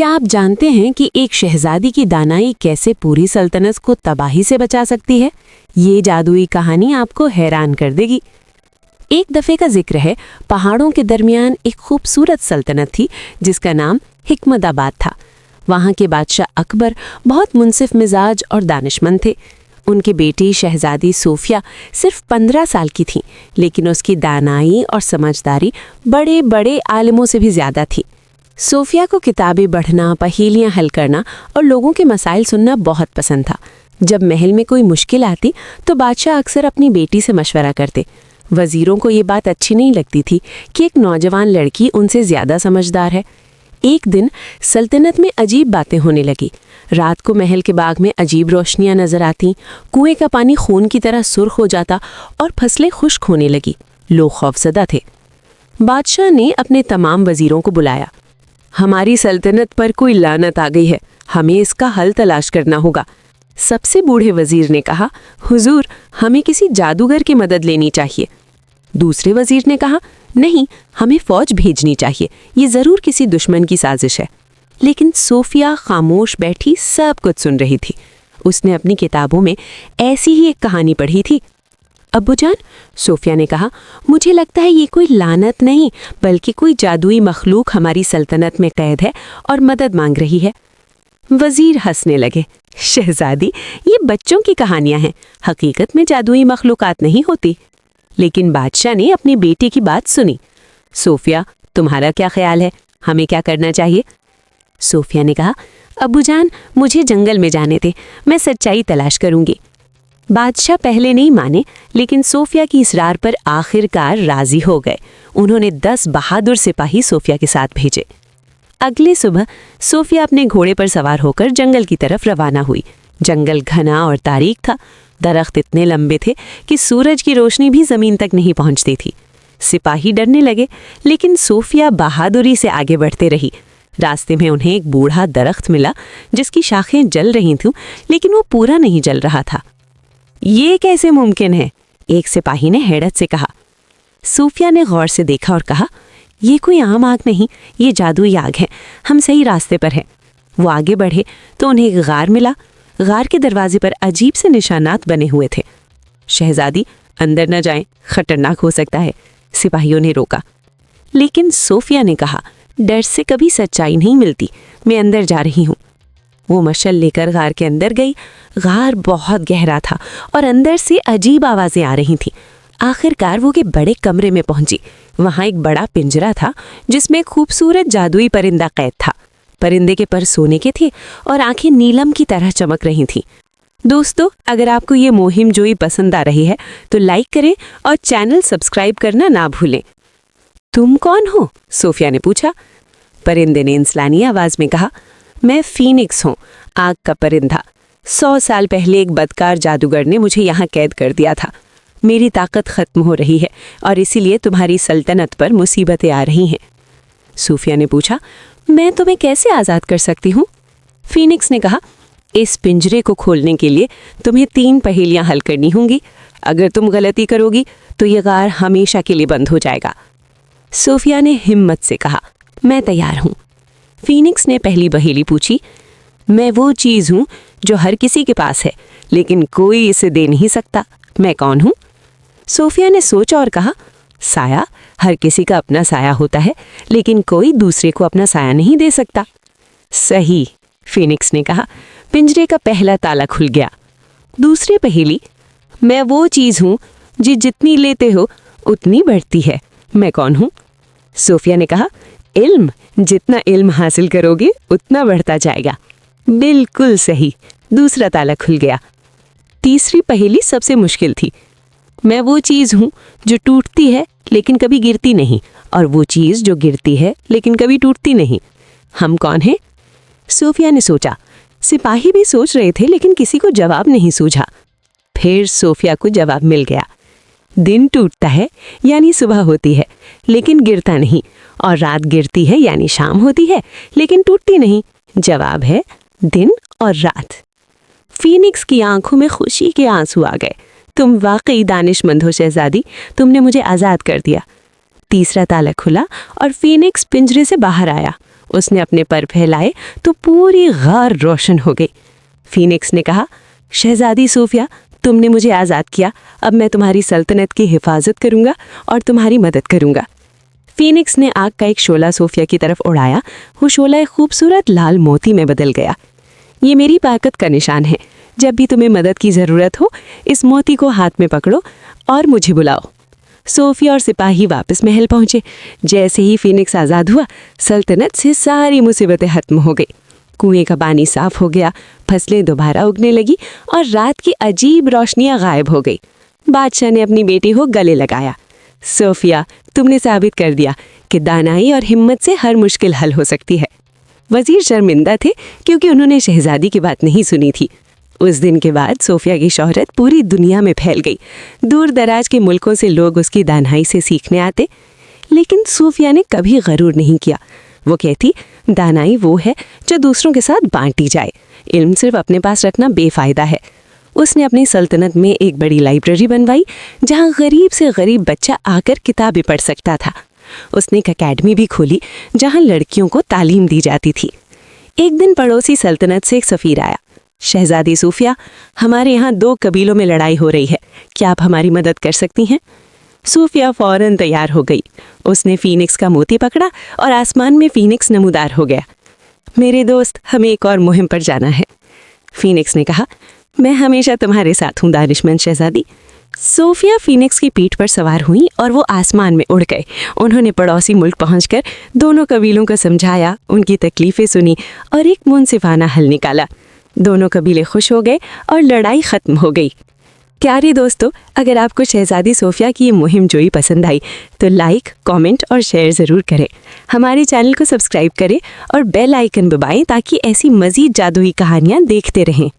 क्या आप जानते हैं कि एक शहजादी की दानाई कैसे पूरी सल्तनत को तबाही से बचा सकती है? ये जादुई कहानी आपको हैरान कर देगी। एक दफे का जिक्र है, पहाड़ों के दरमियान एक खूबसूरत सल्तनत थी जिसका नाम हिकमदाबाद था। वहाँ के बादशाह अकबर बहुत मुनसिफ मिजाज और दानिशमंद थे। उनकी बेटी शहजादी सोफिया सिर्फ 15 साल की थी, लेकिन उसकी दानाई और समझदारी बड़े बड़े आलिमों से भी ज्यादा थी। सोफिया को किताबें पढ़ना, पहेलियां हल करना और लोगों के मसाइल सुनना बहुत पसंद था। जब महल में कोई मुश्किल आती तो बादशाह अक्सर अपनी बेटी से मशवरा करते। वजीरों को ये बात अच्छी नहीं लगती थी कि एक नौजवान लड़की उनसे ज्यादा समझदार है। एक दिन सल्तनत में अजीब बातें होने लगी। रात को महल के बाग में अजीब रोशनियां नजर आती, कुएं का पानी खून की तरह सुर्ख हो जाता और फसलें खुश्क होने लगी। लोग खौफजदा थे। बादशाह ने अपने तमाम वजीरों को बुलाया। हमारी सल्तनत पर कोई लानत आ गई है, हमें इसका हल तलाश करना होगा। सबसे बूढ़े वजीर ने कहा, हुजूर, हमें किसी जादूगर की मदद लेनी चाहिए। दूसरे वजीर ने कहा, नहीं, हमें फौज भेजनी चाहिए, ये जरूर किसी दुश्मन की साजिश है। लेकिन सोफिया खामोश बैठी सब कुछ सुन रही थी। उसने अपनी किताबों में ऐसी ही एक कहानी पढ़ी थी। अब्बूजान, सोफिया ने कहा, मुझे लगता है ये कोई लानत नहीं बल्कि कोई जादुई मखलूक हमारी सल्तनत में कैद है और मदद मांग रही है। वजीर हंसने लगे। शहजादी, ये बच्चों की कहानियां हैं, हकीकत में जादुई मखलूकात नहीं होती। लेकिन बादशाह ने अपनी बेटी की बात सुनी। सोफिया, तुम्हारा क्या ख्याल है, हमें क्या करना चाहिए? सोफिया ने कहा, अब्बूजान, मुझे जंगल में जाने दे, मैं सच्चाई तलाश करूंगी। बादशाह पहले नहीं माने, लेकिन सोफिया की इसरार पर आखिरकार राजी हो गए। उन्होंने 10 बहादुर सिपाही सोफिया के साथ भेजे। अगली सुबह सोफिया अपने घोड़े पर सवार होकर जंगल की तरफ रवाना हुई। जंगल घना और तारीक था। दरख्त इतने लंबे थे कि सूरज की रोशनी भी जमीन तक नहीं पहुंचती थी। सिपाही डरने लगे, लेकिन सोफिया बहादुरी से आगे बढ़ते रही। रास्ते में उन्हें एक बूढ़ा दरख्त मिला जिसकी शाखें जल रही थीं, लेकिन वो पूरा नहीं जल रहा था। ये कैसे मुमकिन है? एक सिपाही ने हैरत से कहा। सोफिया ने गौर से देखा और कहा, ये कोई आम आग नहीं, ये जादुई आग है, हम सही रास्ते पर हैं। वो आगे बढ़े तो उन्हें एक गार मिला। गार के दरवाजे पर अजीब से निशानात बने हुए थे। शहजादी, अंदर न जाएं, खतरनाक हो सकता है, सिपाहियों ने रोका। लेकिन सोफिया ने कहा, डर से कभी सच्चाई नहीं मिलती, मैं अंदर जा रही हूँ। वो मशल लेकर गार के अंदर गई। गार बहुत गहरा था और अंदर से अजीब आवाजें आ रही थीं। आखिरकार वो के बड़े कमरे में पहुंची। वहां एक बड़ा पिंजरा था जिसमें एक खूबसूरत जादुई परिंदा कैद था। परिंदे के पर सोने के थे और आंखें नीलम की तरह चमक रही थीं। दोस्तों, अगर आपको ये मुहिम जोई पसंद आ रही है तो लाइक करें और चैनल सब्सक्राइब करना ना भूलें। तुम कौन हो? सोफिया ने पूछा। परिंदे ने इंसानी आवाज में कहा, मैं फीनिक्स हूँ, आग का परिंदा। 100 साल पहले एक बदकार जादूगर ने मुझे यहाँ कैद कर दिया था। मेरी ताकत खत्म हो रही है और इसीलिए तुम्हारी सल्तनत पर मुसीबतें आ रही हैं। सोफिया ने पूछा, मैं तुम्हें कैसे आज़ाद कर सकती हूँ? फीनिक्स ने कहा, इस पिंजरे को खोलने के लिए तुम्हें 3 पहेलियां हल करनी होंगी। अगर तुम गलती करोगी तो ये गार हमेशा के लिए बंद हो जाएगा। सोफिया ने हिम्मत से कहा, मैं तैयार हूँ। फीनिक्स ने पहली पहेली पूछी, मैं वो चीज़ हूँ जो हर किसी के पास है, लेकिन कोई इसे दे नहीं सकता, मैं कौन हूँ? सोफिया ने सोचा और कहा, साया। हर किसी का अपना साया होता है, लेकिन कोई दूसरे को अपना साया नहीं दे सकता। सही, फीनिक्स ने कहा। पिंजरे का पहला ताला खुल गया। दूसरी पहेली, मैं वो चीज़ हूँ जो जितनी लेते हो उतनी बढ़ती है, मैं कौन हूँ? सोफिया ने कहा, इल्म। जितना इल्म हासिल करोगे उतना बढ़ता जाएगा। बिल्कुल सही, दूसरा ताला खुल गया। तीसरी पहेली सबसे मुश्किल थी। मैं वो चीज़ हूँ जो टूटती है लेकिन कभी गिरती नहीं, और वो चीज़ जो गिरती है लेकिन कभी टूटती नहीं, हम कौन हैं? सोफिया ने सोचा। सिपाही भी सोच रहे थे, लेकिन किसी को जवाब नहीं सूझा। फिर सोफिया को जवाब मिल गया। दिन टूटता है यानी सुबह होती है, लेकिन गिरता नहीं, और रात गिरती है यानी शाम होती है, लेकिन टूटती नहीं। जवाब है दिन और रात। फीनिक्स की आंखों में खुशी के आंसू आ गए। तुम वाकई दानिशमंद हो शहजादी, तुमने मुझे आज़ाद कर दिया। तीसरा ताला खुला और फीनिक्स पिंजरे से बाहर आया। उसने अपने पर फैलाए तो पूरी गार रोशन हो गई। फीनिक्स ने कहा, शहजादी सूफिया, तुमने मुझे आज़ाद किया, अब मैं तुम्हारी सल्तनत की हिफाजत करूंगा और तुम्हारी मदद करूंगा। फीनिक्स ने आग का एक शोला सूफिया की तरफ उड़ाया। वो शोला एक खूबसूरत लाल मोती में बदल गया। ये मेरी ताकत का निशान है। जब भी तुम्हें मदद की ज़रूरत हो, इस मोती को हाथ में पकड़ो और मुझे बुलाओ। सोफिया और सिपाही वापस महल पहुंचे। जैसे ही फीनिक्स आज़ाद हुआ, सल्तनत से सारी मुसीबतें खत्म हो गई। कुएं का पानी साफ हो गया, फसलें दोबारा उगने लगी और रात की अजीब रोशनियां गायब हो गई। बादशाह ने अपनी बेटी को गले लगाया। सोफिया, तुमने साबित कर दिया कि दानाई और हिम्मत से हर मुश्किल हल हो सकती है। वजीर शर्मिंदा थे क्योंकि उन्होंने शहजादी की बात नहीं सुनी थी। उस दिन के बाद सोफिया की शोहरत पूरी दुनिया में फैल गई। दूर दराज के मुल्कों से लोग उसकी दानाई से सीखने आते। लेकिन सोफिया ने कभी गरूर नहीं किया। वो कहती, दानाई वो है जो दूसरों के साथ बांटी जाए। इल्म सिर्फ अपने पास रखना बेफायदा है। उसने अपनी सल्तनत में एक बड़ी लाइब्रेरी बनवाई जहाँ गरीब से गरीब बच्चा आकर किताबें पढ़ सकता था। उसने एक अकेडमी भी खोली जहाँ लड़कियों को तालीम दी जाती थी। एक दिन पड़ोसी सल्तनत से एक सफ़ीर आया। शहजादी सूफिया, हमारे यहाँ 2 कबीलों में लड़ाई हो रही है, क्या आप हमारी मदद कर सकती हैं? सूफिया फौरन तैयार हो गई। उसने फीनिक्स का मोती पकड़ा और आसमान में फीनिक्स नमूदार हो गया। मेरे दोस्त, हमें एक और मुहिम पर जाना है। फीनिक्स ने कहा, मैं हमेशा तुम्हारे साथ हूँ दानिशमंद शहजादी। सोफिया फीनिक्स की पीठ पर सवार हुई और वो आसमान में उड़ गए। उन्होंने पड़ोसी मुल्क पहुंचकर दोनों कबीलों को समझाया, उनकी तकलीफें सुनी और एक मुनसिफाना हल निकाला। दोनों कबीले खुश हो गए और लड़ाई खत्म हो गई। प्यारे दोस्तों, अगर आपको शहजादी सोफिया की ये मुहिम जोई पसंद आई तो लाइक, कमेंट और शेयर ज़रूर करें। हमारे चैनल को सब्सक्राइब करें और बेल आइकन दबाएं ताकि ऐसी मज़ीद जादुई कहानियाँ देखते रहें।